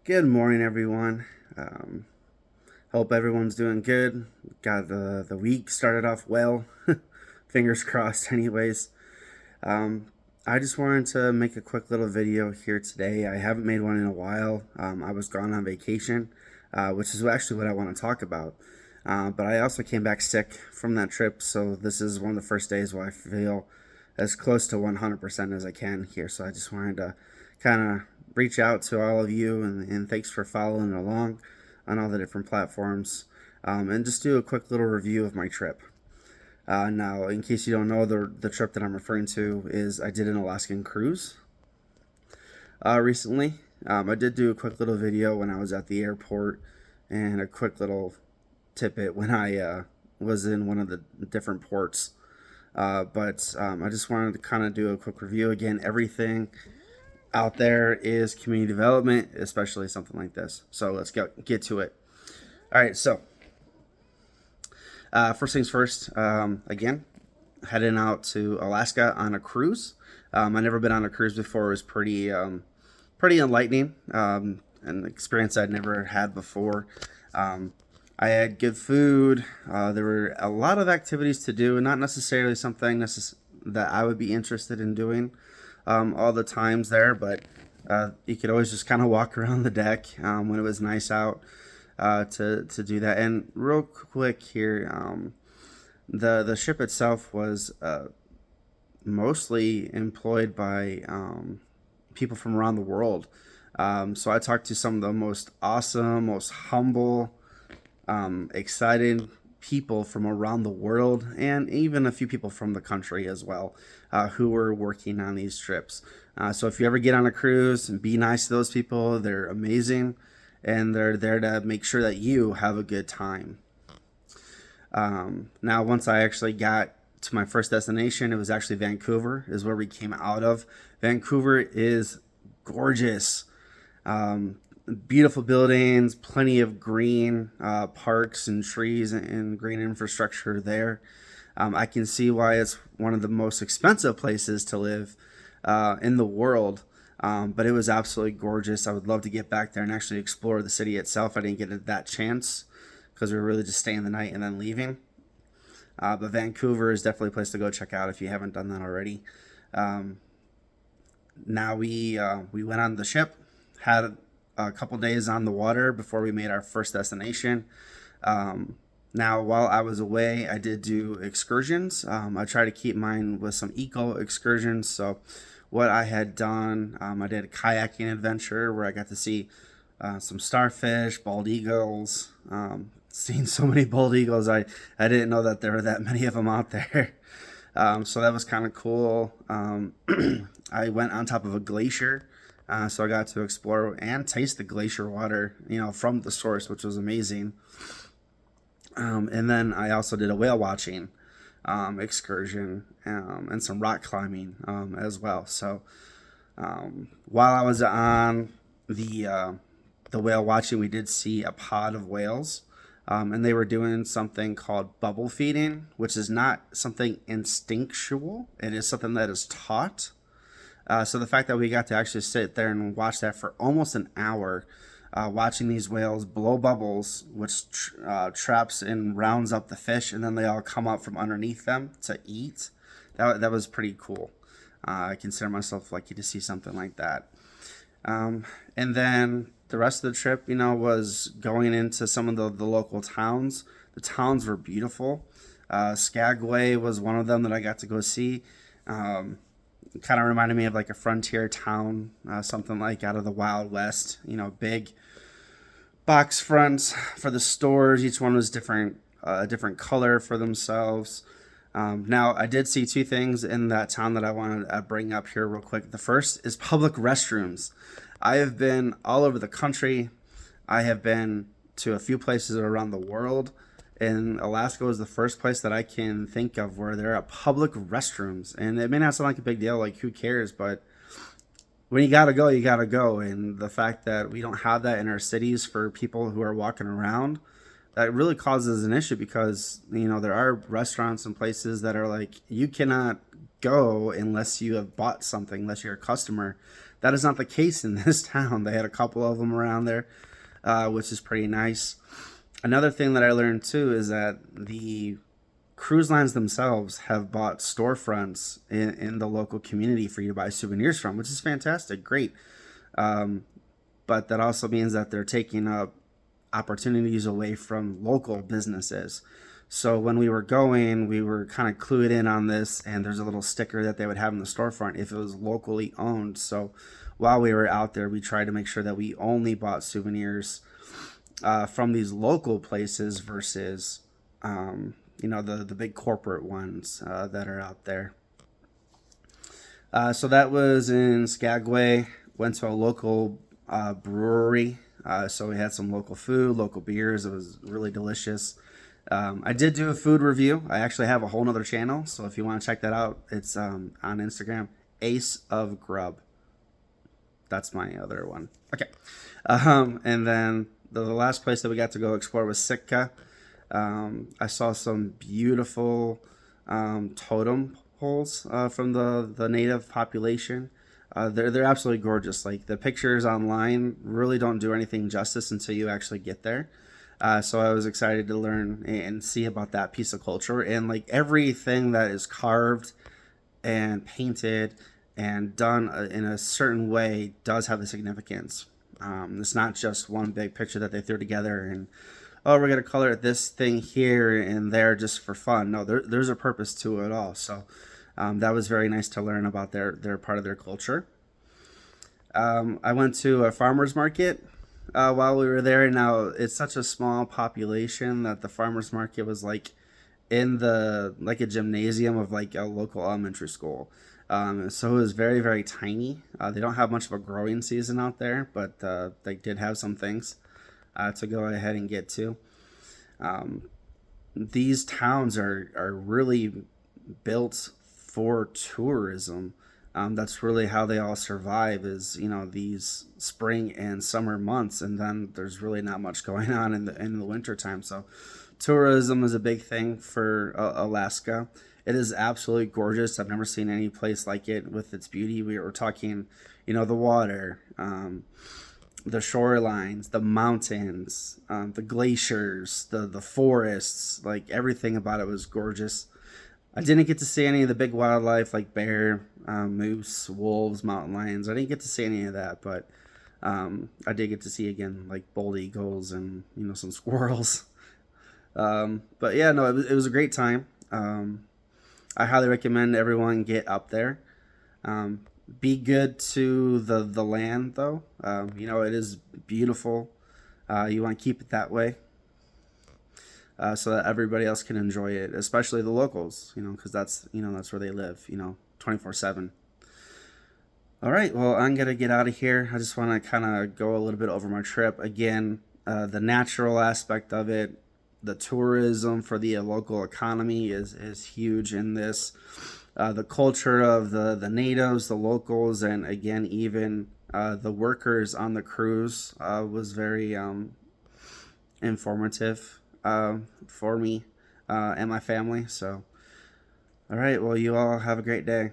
Good morning, everyone. Hope everyone's doing good. Got the week started off well. Fingers crossed, anyways. Um, I just wanted to make a quick little video here today. I haven't made one in a while. I was gone on vacation, which is actually what I want to talk about. But I also came back sick from that trip, so this is one of the first days where I feel as close to 100% as I can here. So I just wanted to kind of reach out to all of you, and thanks for following along on all the different platforms, and just do a quick little review of my trip. Now, in case you don't know, the trip that I'm referring to is I did an Alaskan cruise recently. I did do a quick little video when I was at the airport, and a quick little tidbit when I was in one of the different ports. But I just wanted to kind of do a quick review again. Everything out there is community development, especially something like this. So let's get to it. All right, so first things first. Again, heading out to Alaska on a cruise. I've never been on a cruise before. It was pretty enlightening. An experience I'd never had before. I had good food. There were a lot of activities to do, not necessarily something that I would be interested in doing all the times there, but you could always just kind of walk around the deck when it was nice out to do that. And real quick here, the ship itself was mostly employed by people from around the world. So I talked to some of the most awesome, most humble, excited people from around the world, and even a few people from the country as well, who were working on these trips. So if you ever get on a cruise, be nice to those people. They're amazing, and they're there to make sure that you have a good time. Now, once I actually got to my first destination, it was actually Vancouver, is where we came out of. Vancouver is gorgeous. Beautiful buildings, plenty of green parks and trees and green infrastructure there. I can see why it's one of the most expensive places to live in the world, but it was absolutely gorgeous. I would love to get back there and actually explore the city itself. I didn't get that chance because we were really just staying the night and then leaving. But Vancouver is definitely a place to go check out if you haven't done that already. Now we went on the ship, had a couple days on the water before we made our first destination. Now, while I was away, I did do excursions. I try to keep mine with some eco excursions. So, what I had done, I did a kayaking adventure where I got to see some starfish, bald eagles. Seen so many bald eagles, I didn't know that there were that many of them out there. So that was kind of cool. I went on top of a glacier. So I got to explore and taste the glacier water, from the source, which was amazing. And then I also did a whale watching excursion and some rock climbing as well. So while I was on the whale watching, we did see a pod of whales, and they were doing something called bubble feeding, which is not something instinctual. It is something that is taught. So the fact that we got to actually sit there and watch that for almost an hour, watching these whales blow bubbles, which traps and rounds up the fish, and then they all come up from underneath them to eat. That was pretty cool. I consider myself lucky to see something like that. And then the rest of the trip, was going into some of the local towns. The towns were beautiful. Skagway was one of them that I got to go see. Kind of reminded me of like a frontier town, something like out of the Wild West. Big box fronts for the stores. Each one was different, different color for themselves. Now, I did see two things in that town that I wanted to bring up here real quick. The first is public restrooms. I have been all over the country. I have been to a few places around the world. And Alaska was the first place that I can think of where there are public restrooms. And it may not sound like a big deal, like who cares, but when you gotta go, you gotta go. And the fact that we don't have that in our cities for people who are walking around, that really causes an issue because, there are restaurants and places that are like, you cannot go unless you have bought something, unless you're a customer. That is not the case in this town. They had a couple of them around there, which is pretty nice. Another thing that I learned too is that the cruise lines themselves have bought storefronts in the local community for you to buy souvenirs from, which is fantastic, great. Um, but that also means that they're taking up opportunities away from local businesses. So when we were going, we were kind of clued in on this, and there's a little sticker that they would have in the storefront if it was locally owned. So while we were out there, we tried to make sure that we only bought souvenirs from these local places versus, the big corporate ones that are out there. So that was in Skagway. Went to a local brewery. So we had some local food, local beers. It was really delicious. I did do a food review. I actually have a whole nother channel. So if you want to check that out, it's on Instagram, Ace of Grub. That's my other one. Okay. And then the last place that we got to go explore was Sitka. I saw some beautiful totem poles from the native population. They're absolutely gorgeous. Like the pictures online really don't do anything justice until you actually get there. So I was excited to learn and see about that piece of culture, and like everything that is carved and painted and done in a certain way does have a significance. It's not just one big picture that they threw together and, oh, we're gonna color this thing here and there just for fun. No, there's a purpose to it all. So that was very nice to learn about their part of their culture. I went to a farmer's market while we were there. Now it's such a small population that the farmer's market was like in the like a gymnasium of like a local elementary school. So it was very, very tiny. They don't have much of a growing season out there, but they did have some things to go ahead and get to. These towns are really built for tourism. That's really how they all survive is, these spring and summer months. And then there's really not much going on in the winter time. So tourism is a big thing for Alaska. It is absolutely gorgeous. I've never seen any place like it with its beauty. We were talking, the water, the shorelines, the mountains, the glaciers, the forests, like everything about it was gorgeous. I didn't get to see any of the big wildlife like bear, moose, wolves, mountain lions. I didn't get to see any of that, but I did get to see again like bald eagles and some squirrels. But yeah, no, it was a great time. I highly recommend everyone get up there. Be good to the land though. It is beautiful. You want to keep it that way. So that everybody else can enjoy it, especially the locals, because that's where they live, 24/7. All right, well, I'm gonna get out of here. I just want to kind of go a little bit over my trip again, the natural aspect of it, the tourism for the local economy is huge in this. The culture of the natives, the locals, and again even the workers on the cruise was very informative for me and my family. So, all right, well, you all have a great day.